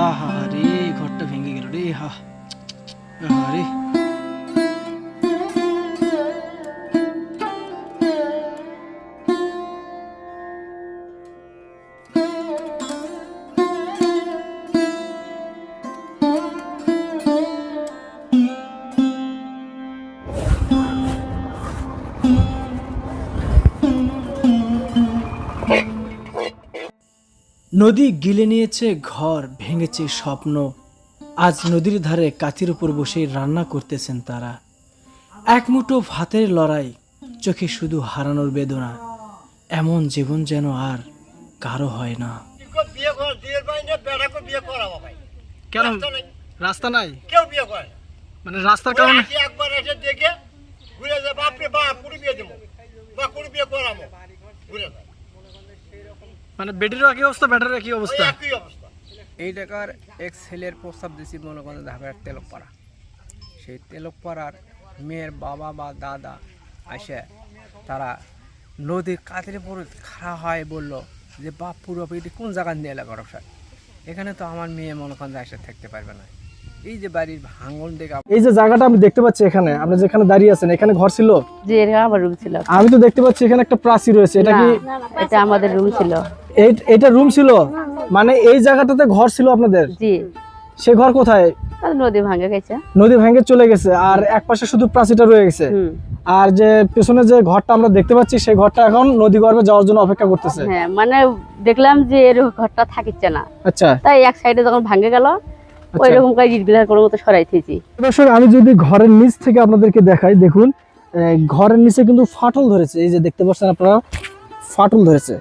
আহা রে, ঘরটা ভেঙে গেল রে। আহা রে। নদী গিলে নিয়েছে ঘর, ভেঙেছে স্বপ্ন। আজ নদীর ধারে কাঠের উপর বসে রান্না করতেছেন তারা। এক মুঠো ভাতের লড়াই, চোখে শুধু হারানোর বেদনা। এমন জীবন যেন আর কারো হয় না। কেন রাস্তা নাই? কেউ বিয়ে করে না। মানে রাস্তার কারণে একবার এসে দেখে ঘুরে যায়, বাপরে বাপ কুড়ি বিয়ে দেবো বা কুড়ি বিয়ে করাবো, ঘুরে যায়। মানে বেটিরও একই অবস্থা, ব্যাটারও একই অবস্থা। একই অবস্থা। এই টাকার এক ছেলের প্রস্তাব দিয়েছি মনে করেন ঢাকার তেলকপাড়া। সেই তেলকপাড়ার মেয়ের বাবা বা দাদা আসে, তারা নদীর কাতের পরে খাড়া হয়, বলল যে বাপ পুরো এটি কোন জায়গা নিয়ে এলাকা রসায়, এখানে তো আমার মেয়ে মনে করেন এসে থাকতে পারবে না। এই যে বাড়ির ভাঙন দেখে এই যে জায়গাটা আমি দেখতে পাচ্ছি এখানে, আপনি যেখানে দাঁড়িয়ে আছেন, এখানে ঘর ছিল? জি, এটা আমার রুম ছিল। আমি তো দেখতে পাচ্ছি এখানে একটা প্রাচীর রয়েছে, এটা কি? এটা আমাদের রুম ছিল। এটা রুম ছিল? মানে এই জায়গাটাতে ঘর ছিল আপনাদের? জি। সে ঘর কোথায়? আর নদী ভাঙে গেছে। নদী ভেঙে চলে গেছে, আর এক পাশে শুধু প্রাচীরটা রয়ে গেছে। আর যে পেছনে যে ঘরটা আমরা দেখতে পাচ্ছি, সেই ঘরটা এখন নদী গর্ভে যাওয়ার জন্য অপেক্ষা করতেছে। হ্যাঁ, মানে দেখলাম যে এর ঘরটা থাকিচ্ছে না, আচ্ছা, তাই এক সাইডে যখন ভাঙে গেল ওই রকম করে ইট গুলা কোনো মতো সরাই থেছি। দর্শক, আমি যদি ঘরের নিচ থেকে আপনাদেরকে দেখাই, দেখুন ঘরের নিচে কিন্তু ফাটল ধরেছে। এই যে দেখতে পাচ্ছেন আপনারা, ফাটল ধরেছে।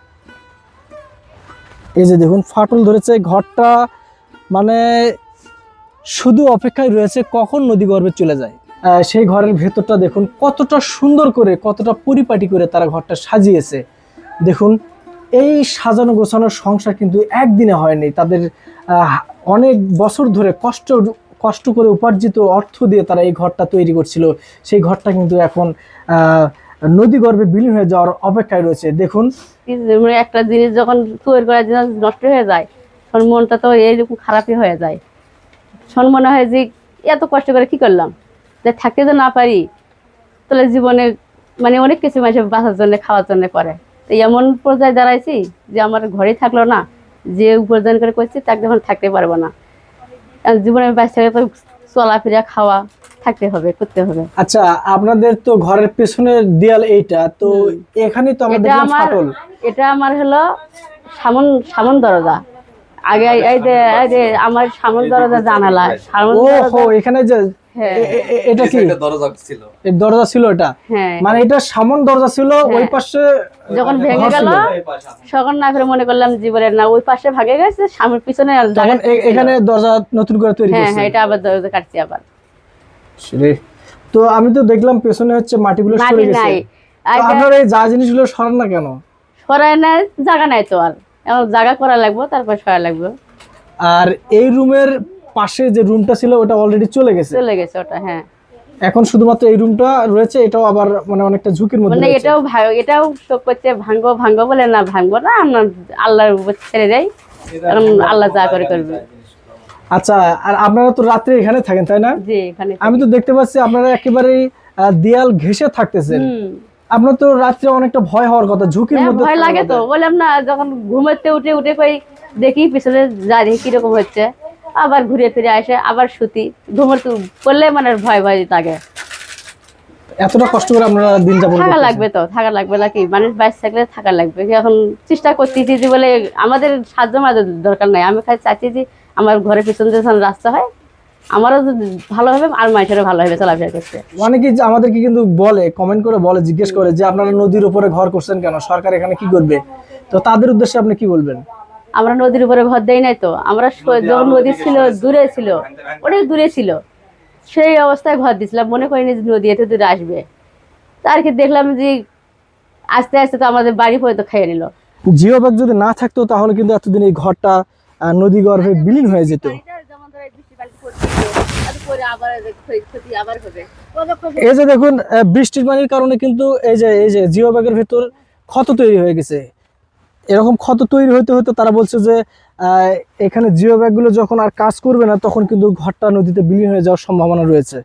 এই যে দেখুন, ফাটল ধরেছে। ঘরটা মানে শুধু অপেক্ষায় রয়েছে কখন নদী গর্ভে চলে যায়। সেই ঘরের ভেতরটা দেখুন কতটা সুন্দর করে, কতটা পরিপাটি করে তারা ঘরটা সাজিয়েছে। দেখুন, এই সাজানো গোছানোর সংসার কিন্তু একদিনে হয়নি। তাদের অনেক বছর ধরে কষ্ট করে উপার্জিত অর্থ দিয়ে তারা এই ঘরটা তৈরি করছিল। সেই ঘরটা কিন্তু এখন নদী গর্ভে বিলীন হয়ে যাওয়ার অপেক্ষায় রয়েছে। দেখুন, একটা জিনিস যখন তৈরি করার জিনিস নষ্ট হয়ে যায়, তখন মনটা তো এইরকম খারাপই হয়ে যায়। তখন মনে হয় যে এত কষ্ট করে কি করলাম, যে থাকতে তো না পারি, তাহলে জীবনে মানে অনেক কিছু মানুষ বাঁচার জন্য, খাওয়ার জন্য করে। তো এমন পর্যায়ে দাঁড়াইছি যে আমার ঘরেই থাকলো না, যে উপার্জন করে করছি তাকে যখন থাকতে পারবো না। জীবনের বাচ্চাকে তো চলাফেরা, খাওয়া থাকতে হবে, করতে হবে। আচ্ছা, আপনাদের তো ঘরের পেছনের দেয়াল এইটা, তো এখানে তো আমাদের ফাটল। এটা আমার হলো সামন দরজা। আগে এই যে আমার সামন দরজা জানালা, এখানে যে এটা কি দরজা ছিল? এই দরজা ছিল এটা? হ্যাঁ, মানে এটা সামন দরজা ছিল। ওই পাশে যখন ভেঙে গেল তখন না করে মনে করলাম জীবনের না, ওই পাশে ভাগে গেছে, সামনের পিছনে এখানে দরজা নতুন করে তৈরি করছে। হ্যাঁ, এটা আবার দরজা কাটছি আবার। তো আমি তো দেখলাম পেছনে হচ্ছে মাটিগুলো সরে গেছে। আপনারা এই যা জিনিসগুলো সরান না কেন? সরায় না, জায়গা নাই তো, আর এখন জায়গা করা লাগবে, তারপর সরা লাগবে। আর এই রুমের পাশে যে রুমটা ছিল ওটা অলরেডি চলে গেছে ওটা। হ্যাঁ, এখন শুধুমাত্র এই রুমটা রয়েছে। এটাও আবার মানে অনেকটা ঝুঁকির মধ্যে। মানে এটাও শোক করছে, ভাঙবো বলে না, ভাঙবো না, আমরা আল্লাহর উপর ছেড়ে যাই, কারণ আল্লাহ যা করে করবে। আচ্ছা, আর আপনারা তো রাত্রে এখানে থাকেন, তাই না? জি, এখানে আমি তো দেখতে পাচ্ছি আপনারা একেবারে দেয়াল ঘেঁষে থাকতেছেন। আপনার তো রাত্রে অনেকটা ভয় হওয়ার কথা, ঝুঁকির মধ্যে ভয় লাগে তো। বললাম না, যখন ঘুমাতে উঠে কই দেখি পিছনে যা দেখি কিরকম হচ্ছে, আবার ঘুরে ফিরে আসে, আবার শুতি। ঘুমোতে পড়লে মানে ভয় লাগে। এতটা কষ্ট করে আপনারা দিন যাপন করতেছেন? থাকা লাগবে নাকি, মানুষ বাইরে থাকলে থাকা লাগবে। এখন চেষ্টা করতেছি যে বলে আমাদের সাহায্য মাঝে দরকার নাই, আমি খালি চাচ্ছি যে আমার ঘরের পিছনে যখন রাস্তা হয় আমারও ভালো হবে, আর মানুষেরও ভালো হবে চলাফেরা করতে। অনেকেই আমাদেরকে কিন্তু বলে, কমেন্ট করে বলে, জিজ্ঞেস করে যে আপনারা নদীর উপরে ঘর করছেন কেন, সরকার এখানে কি করবে? তো তাদের উদ্দেশ্যে আপনি কি বলবেন? আমরা নদীর উপরে ঘর দেই নাই তো, আমরা যখন নদী ছিল দূরে ছিল, অনেক দূরে ছিল, সেই অবস্থায় ঘর দিয়েছিলাম, মনে করিনি যে নদী এত দূরে আসবে। তার কি দেখলাম যে আস্তে আস্তে তো আমাদের বাড়ি পর্যন্ত খেয়ে নিল। জিও ব্যাগ যদি না থাকতো তাহলে কিন্তু এতদিন এই ঘরটা নদী গর্ভে বিলীন হয়ে যেত। এই যে দেখুন, বৃষ্টির পানির কারণে কিন্তু এই যে জিও ব্যাগের ভেতর ক্ষত তৈরি হয়ে গেছে। এরকম ক্ষত তৈরি হতে হতে তারা বলছে যে এখানে জিও ব্যাগগুলো যখন আর কাজ করবে না তখন কিন্তু ঘরটা নদীতে বিলীন হয়ে যাওয়ার সম্ভাবনা রয়েছে।